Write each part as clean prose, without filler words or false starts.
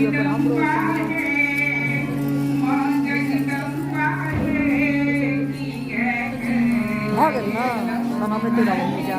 Video पर हम रोज भागल ना हम अपने तेरा मम्मी जा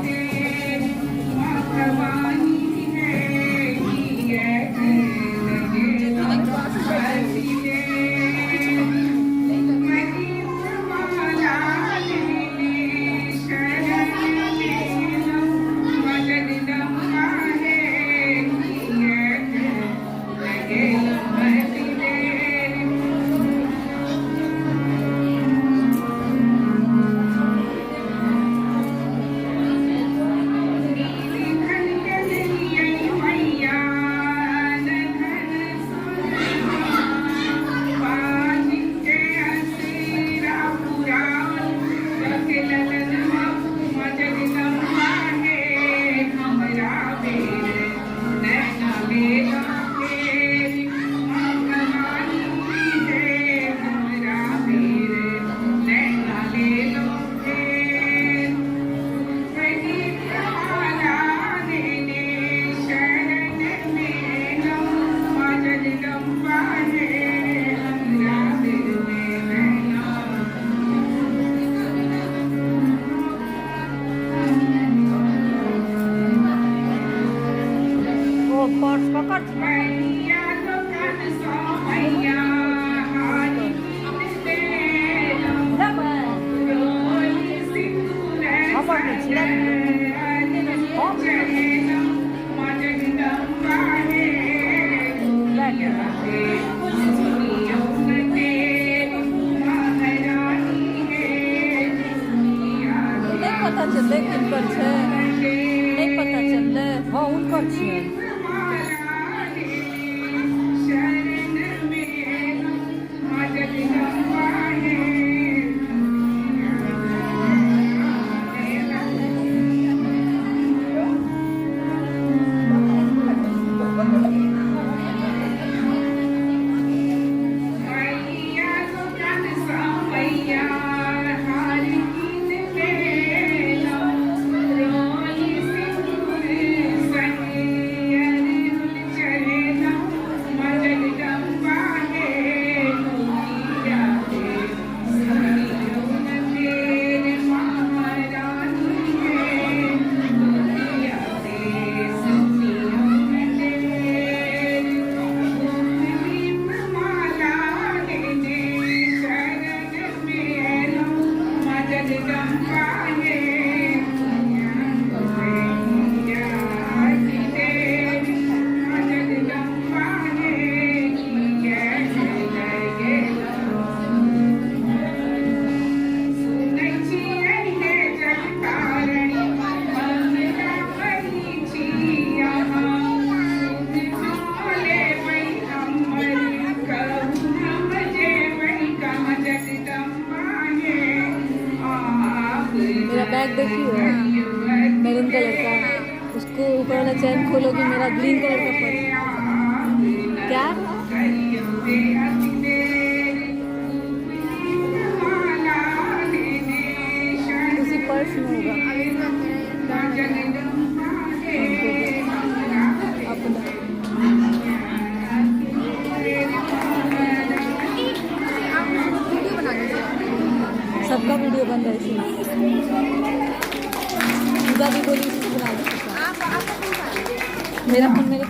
बैग देखिए मैरून कलर का, उसको ऊपर वाला चैन खोलोगी मेरा ग्रीन कलर का पर्स। क्या उसी पर्स में होगा। सबका वीडियो बन रहा है इसमें। पूजा भी बोली इसको बना दो। मेरा फोन मेरे